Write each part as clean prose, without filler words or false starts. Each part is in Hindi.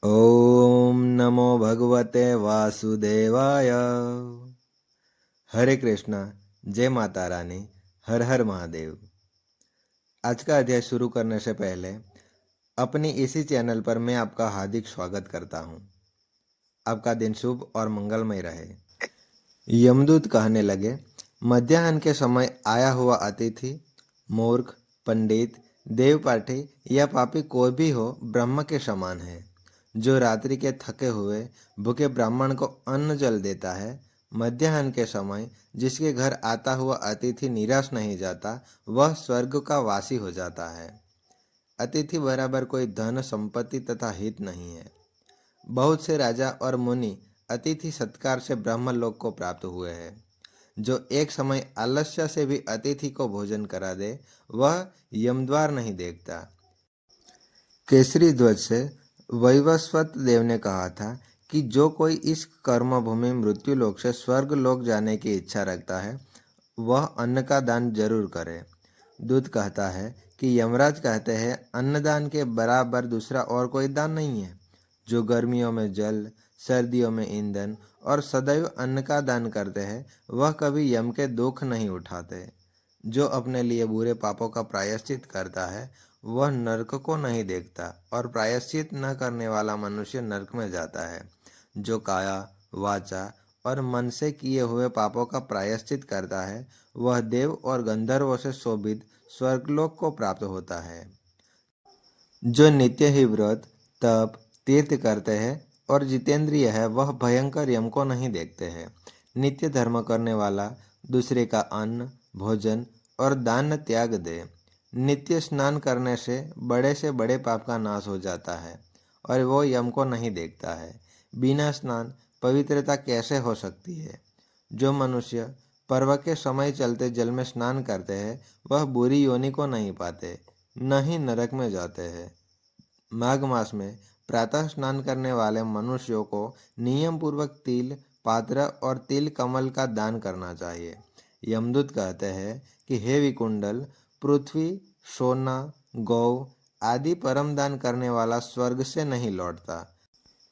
ओम नमो भगवते वासुदेवाय। हरे कृष्णा। जय माता रानी। हर हर महादेव। आज का अध्याय शुरू करने से पहले अपनी इसी चैनल पर मैं आपका हार्दिक स्वागत करता हूँ। आपका दिन शुभ और मंगलमय रहे। यमदूत कहने लगे, मध्याह्न के समय आया हुआ अतिथि, मूर्ख, पंडित, देवपाठी या पापी कोई भी हो, ब्रह्म के समान है। जो रात्रि के थके हुए भूखे ब्राह्मण को अन्न जल देता है, मध्याह्न के समय जिसके घर आता हुआ अतिथि निराश नहीं जाता, वह स्वर्ग का वासी हो जाता है। अतिथि बराबर कोई धन संपत्ति तथा हित नहीं है। बहुत से राजा और मुनि अतिथि सत्कार से ब्रह्मलोक को प्राप्त हुए हैं। जो एक समय आलस्य से भी अतिथि को भोजन करा दे, वह यमद्वार नहीं देखता। केसरी ध्वज से वैवस्वत देव ने कहा था कि जो कोई इस कर्म भूमि मृत्यु लोक से स्वर्ग लोक जाने की इच्छा रखता है, वह अन्न का दान जरूर करे। दूत कहता है कि यमराज कहते हैं, अन्नदान के बराबर दूसरा और कोई दान नहीं है। जो गर्मियों में जल, सर्दियों में ईंधन और सदैव अन्न का दान करते हैं, वह कभी यम के दुख नहीं उठाते। जो अपने लिए बुरे पापों का प्रायश्चित करता है, वह नरक को नहीं देखता, और प्रायश्चित न करने वाला मनुष्य नरक में जाता है। जो काया, वाचा और मन से किए हुए पापों का प्रायश्चित करता है, वह देव और गंधर्वों से शोभित स्वर्गलोक को प्राप्त होता है। जो नित्य ही व्रत, तप, तीर्थ करते हैं और जितेंद्रिय है, वह भयंकर यम को नहीं देखते हैं। नित्य धर्म करने वाला दूसरे का अन्न, भोजन और दान त्याग दे। नित्य स्नान करने से बड़े पाप का नाश हो जाता है, और वो यम को नहीं देखता है। बिना स्नान पवित्रता कैसे हो सकती है? जो मनुष्य पर्व के समय चलते जल में स्नान करते हैं, वह बुरी योनि को नहीं पाते, न ही नरक में जाते हैं। माघ मास में प्रातः स्नान करने वाले मनुष्यों को नियम पूर्वक तिल पात्र और तिल कमल का दान करना चाहिए। यमदूत कहते हैं कि हे विकुंडल, पृथ्वी, सोना, गौ आदि परम दान करने वाला स्वर्ग से नहीं लौटता।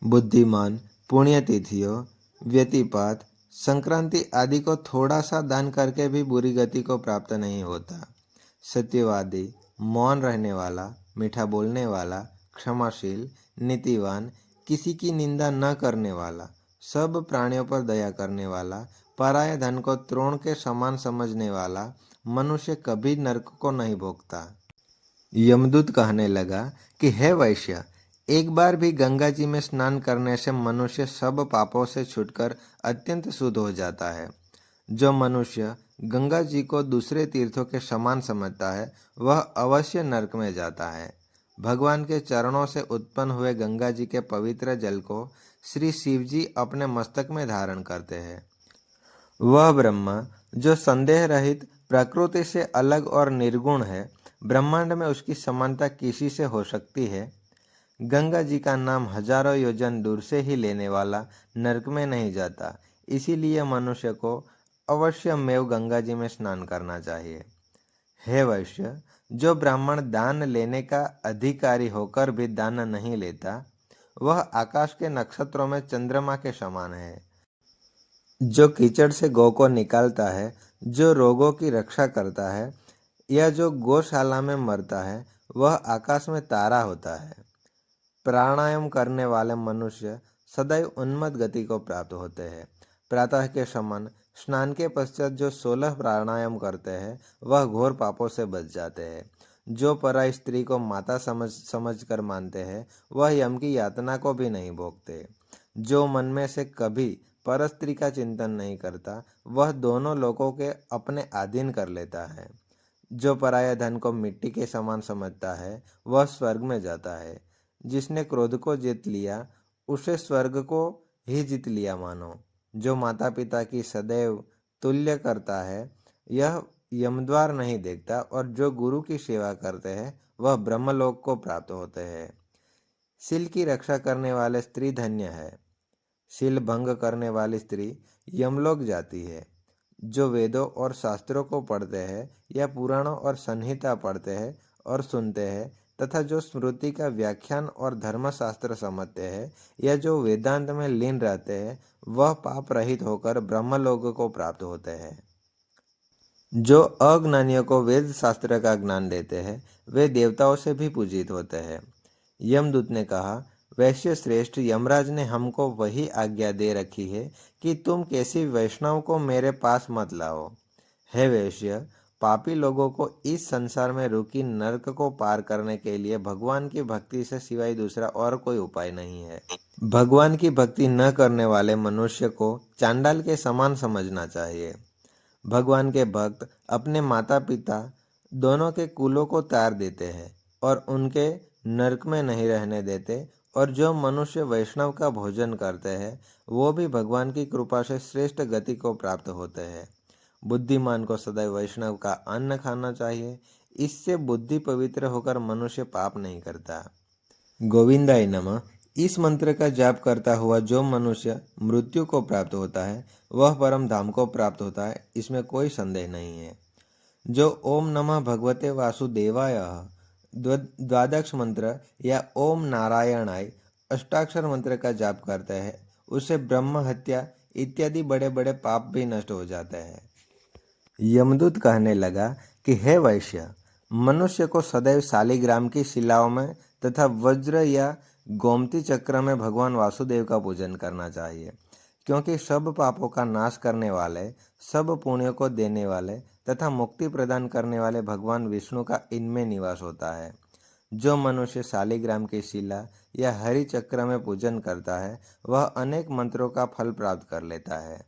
बुद्धिमान पुण्यतिथियों, व्यतिपात, संक्रांति आदि को थोड़ा सा दान करके भी बुरी गति को प्राप्त नहीं होता। सत्यवादी, मौन रहने वाला, मीठा बोलने वाला, क्षमाशील, नीतिवान, किसी की निंदा न करने वाला, सब प्राणियों पर दया करने वाला, पराये धन को तृण के समान समझने वाला मनुष्य कभी नरक को नहीं भोगता। यमदूत कहने लगा कि हे वैश्य, एक बार भी गंगा जी में स्नान करने से मनुष्य सब पापों से छूटकर अत्यंत शुद्ध हो जाता है। जो मनुष्य गंगा जी को दूसरे तीर्थों के समान समझता है, वह अवश्य नरक में जाता है। भगवान के चरणों से उत्पन्न हुए गंगा जी के पवित्र जल को श्री शिव जी अपने मस्तक में धारण करते हैं। वह ब्रह्म जो संदेह रहित, प्रकृति से अलग और निर्गुण है, ब्रह्मांड में उसकी समानता किसी से हो सकती है? गंगा जी का नाम हजारों योजन दूर से ही लेने वाला नरक में नहीं जाता। इसीलिए मनुष्य को अवश्य मेव गंगा जी में स्नान करना चाहिए। हे वैश्य, जो ब्राह्मण दान लेने का अधिकारी होकर भी दान नहीं लेता, वह आकाश के नक्षत्रों में चंद्रमा के समान है। जो कीचड़ से गौ को निकालता है, जो रोगों की रक्षा करता है, या जो गौशाला में मरता है, वह आकाश में तारा होता है। प्राणायाम करने वाले मनुष्य सदैव उन्मत्त गति को प्राप्त होते हैं। प्रातः के समान स्नान के पश्चात जो 16 प्राणायाम करते हैं, वह घोर पापों से बच जाते हैं। जो पराई स्त्री को माता समझ कर मानते हैं, वह यम की यातना को भी नहीं भोगते। जो मन में से कभी पर स्त्री का चिंतन नहीं करता, वह दोनों लोकों के अपने अधीन कर लेता है। जो पराया धन को मिट्टी के समान समझता है, वह स्वर्ग में जाता है। जिसने क्रोध को जीत लिया, उसे स्वर्ग को ही जीत लिया मानो। जो माता पिता की सदैव तुल्य करता है, यह यमद्वार नहीं देखता, और जो गुरु की सेवा करते हैं, वह ब्रह्मलोक को प्राप्त होते हैं। शील की रक्षा करने वाले स्त्री धन्य है। शील भंग करने वाली स्त्री यमलोक जाती है। जो वेदों और शास्त्रों को पढ़ते हैं, या पुराणों और संहिता पढ़ते हैं और सुनते हैं, तथा जो स्मृति का व्याख्यान और धर्मशास्त्र समझते हैं या जो वेदांत में लीन रहते हैं, वह पाप रहित होकर ब्रह्मलोक को प्राप्त होते हैं। जो अज्ञानियों को वेद शास्त्र का ज्ञान देते हैं, वे देवताओं से भी पूजित होते हैं। यमदूत ने कहा, वैश्य श्रेष्ठ, यमराज ने हमको वही आज्ञा दे रखी है कि तुम किसी वैष्णव को मेरे पास मत लाओ। हे वैश्य, पापी लोगों को इस संसार में रुकी नरक को पार करने के लिए भगवान की भक्ति से सिवाय दूसरा और कोई उपाय नहीं है। भगवान की भक्ति न करने वाले मनुष्य को चांडाल के समान समझना चाहिए। भगवान के भक्त अपने माता पिता दोनों के कुलों को तार देते हैं और उनके नरक में नहीं रहने देते, और जो मनुष्य वैष्णव का भोजन करते हैं वो भी भगवान की कृपा से श्रेष्ठ गति को प्राप्त होते हैं। बुद्धिमान को सदैव वैष्णव का अन्न खाना चाहिए, इससे बुद्धि पवित्र होकर मनुष्य पाप नहीं करता। गोविंदाय नमः। इस मंत्र का जाप करता हुआ जो मनुष्य मृत्यु को प्राप्त होता है वह परम धाम को प्राप्त होता है, इसमें कोई संदेह नहीं है। जो ओम नमः भगवते वासुदेवाय द्वादश मंत्र या ओम नारायणाय अष्टाक्षर मंत्र का जाप करते हैं, उससे ब्रह्म हत्या इत्यादि बड़े बड़े पाप भी नष्ट हो जाते हैं। यमदूत कहने लगा कि हे वैश्य, मनुष्य को सदैव शालिग्राम की शिलाओं में तथा वज्र या गोमती चक्र में भगवान वासुदेव का पूजन करना चाहिए, क्योंकि सब पापों का नाश करने वाले, सब पुण्यों को देने वाले तथा मुक्ति प्रदान करने वाले भगवान विष्णु का इनमें निवास होता है। जो मनुष्य शालिग्राम की शिला या हरि चक्र में पूजन करता है वह अनेक मंत्रों का फल प्राप्त कर लेता है।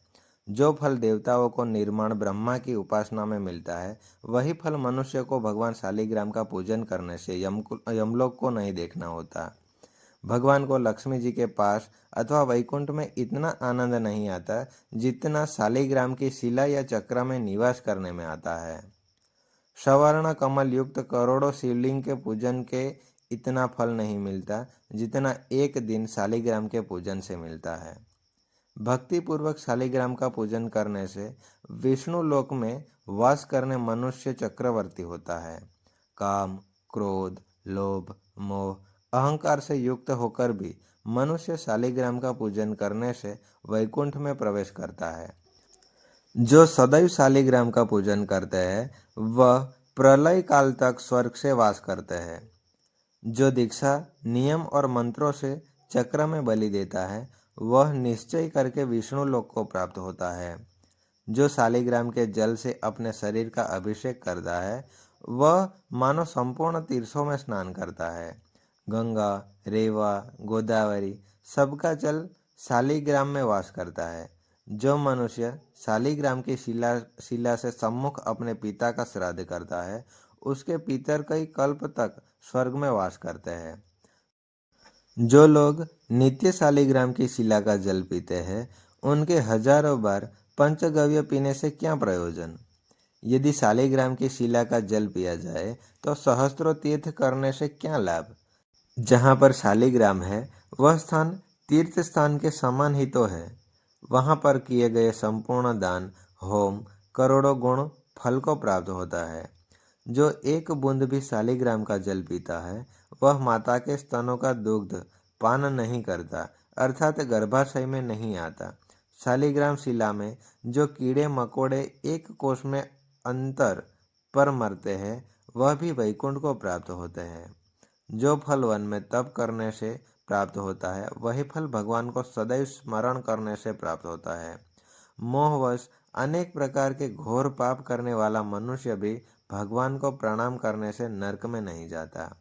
जो फल देवताओं को निर्माण ब्रह्मा की उपासना में मिलता है, वही फल मनुष्य को भगवान शालिग्राम का पूजन करने से यमलोक को नहीं देखना होता। भगवान को लक्ष्मी जी के पास अथवा वैकुंठ में इतना आनंद नहीं आता जितना शालिग्राम की शिला या चक्र में निवास करने में आता है। सवर्ण कमल युक्त करोड़ों शिवलिंग के पूजन के इतना फल नहीं मिलता जितना एक दिन शालिग्राम के पूजन से मिलता है। भक्ति पूर्वक शालिग्राम का पूजन करने से विष्णु लोक में वास करने मनुष्य चक्रवर्ती होता है। काम, क्रोध, लोभ, मोह, अहंकार से युक्त होकर भी मनुष्य शालिग्राम का पूजन करने से वैकुंठ में प्रवेश करता है। जो सदैव शालिग्राम का पूजन करते हैं वह प्रलय काल तक स्वर्ग से वास करते हैं। जो दीक्षा, नियम और मंत्रों से चक्र में बलि देता है वह निश्चय करके विष्णु लोक को प्राप्त होता है। जो शालिग्राम के जल से अपने शरीर का अभिषेक करता है वह मानो संपूर्ण तीर्थों में स्नान करता है। गंगा, रेवा, गोदावरी सबका जल शालिग्राम में वास करता है। जो मनुष्य शालिग्राम की शिला से सम्मुख अपने पिता का श्राद्ध करता है उसके पितर कई कल्प तक स्वर्ग में वास करते हैं। जो लोग नित्य शालिग्राम की शिला का जल पीते हैं उनके हजारों बार पंचगव्य पीने से क्या प्रयोजन। यदि शालिग्राम की शिला का जल पिया जाए तो सहस्त्रों तीर्थ करने से क्या लाभ। जहाँ पर शालिग्राम है वह स्थान तीर्थ स्थान के समान ही तो है। वहाँ पर किए गए संपूर्ण दान, होम करोड़ों गुण फल को प्राप्त होता है। जो एक बूंद भी शालिग्राम का जल पीता है वह माता के स्तनों का दुग्ध पान नहीं करता, अर्थात गर्भाशय में नहीं आता। शालिग्राम शिला में जो कीड़े मकोड़े एक कोष में अंतर पर मरते हैं वह भी वैकुंठ को प्राप्त होते हैं। जो फल वन में तप करने से प्राप्त होता है वही फल भगवान को सदैव स्मरण करने से प्राप्त होता है। मोहवश अनेक प्रकार के घोर पाप करने वाला मनुष्य भी भगवान को प्रणाम करने से नरक में नहीं जाता।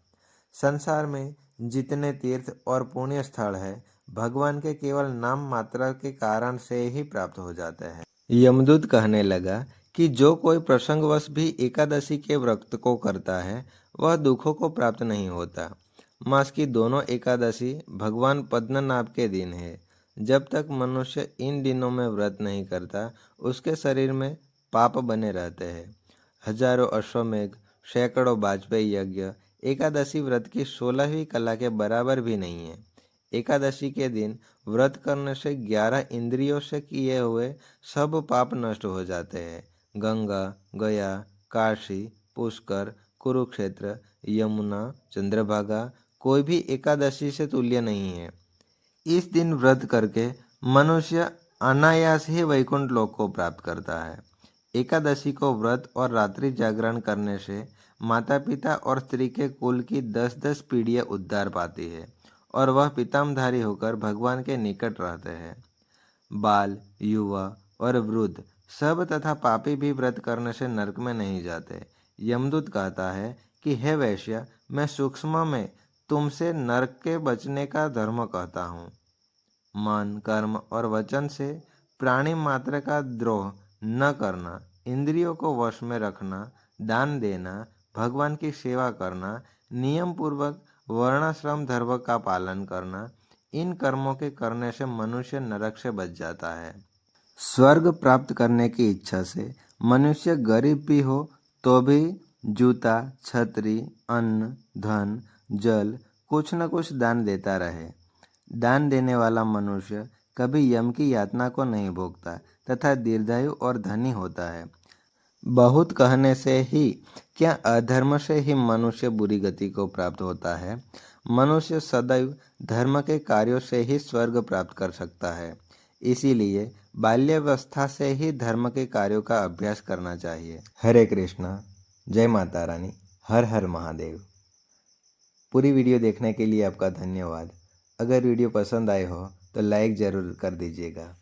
संसार में जितने तीर्थ और पुण्य स्थल है भगवान के केवल नाम मात्र के कारण से ही प्राप्त हो जाते हैं। यमदूत कहने लगा कि जो कोई प्रसंगवश भी एकादशी के व्रत को करता है वह दुखों को प्राप्त नहीं होता। मास की दोनों एकादशी भगवान पद्मनाभ के दिन है। जब तक मनुष्य इन दिनों में व्रत नहीं करता उसके शरीर में पाप बने रहते हैं। हजारों अश्वमेघ, सैकड़ों वाजपेयी यज्ञ एकादशी व्रत की 16वीं कला के बराबर भी नहीं है। एकादशी के दिन व्रत करने से 11 इंद्रियों से किए हुए सब पाप नष्ट हो जाते हैं। गंगा, गया, काशी, पुष्कर, कुरुक्षेत्र यमुना, चंद्रभागा कोई भी एकादशी से तुल्य नहीं है। इस दिन व्रत करके मनुष्य अनायास ही वैकुंठ लोक को प्राप्त करता है। एकादशी को व्रत और रात्रि जागरण करने से माता पिता और स्त्री के कुल की 10-10 पीढ़ियां उद्धार पाती है और वह पितामहधारी होकर भगवान के निकट रहते हैं। बाल, युवा और वृद्ध सब तथा पापी भी व्रत करने से नरक में नहीं जाते। यमदूत कहता है कि हे वैश्य, मैं सूक्ष्म में तुमसे नरक के बचने का धर्म कहता हूँ। मन, कर्म और वचन से प्राणी मात्र का द्रोह न करना, इंद्रियों को वश में रखना, दान देना, भगवान की सेवा करना, नियम पूर्वक वर्णाश्रम धर्म का पालन करना, इन कर्मों के करने से मनुष्य नरक से बच जाता है। स्वर्ग प्राप्त करने की इच्छा से मनुष्य गरीब भी हो तो भी जूता, छतरी, अन्न, धन, जल कुछ न कुछ दान देता रहे। दान देने वाला मनुष्य कभी यम की यातना को नहीं भोगता तथा दीर्घायु और धनी होता है। बहुत कहने से ही क्या अधर्म से ही मनुष्य बुरी गति को प्राप्त होता है? मनुष्य सदैव धर्म के कार्यों से ही स्वर्ग प्राप्त कर सकता है। इसीलिए बाल्यावस्था से ही धर्म के कार्यों का अभ्यास करना चाहिए। हरे कृष्णा, जय माता रानी, हर हर महादेव। पूरी वीडियो देखने के लिए आपका धन्यवाद। अगर वीडियो पसंद आए हो तो लाइक ज़रूर कर दीजिएगा।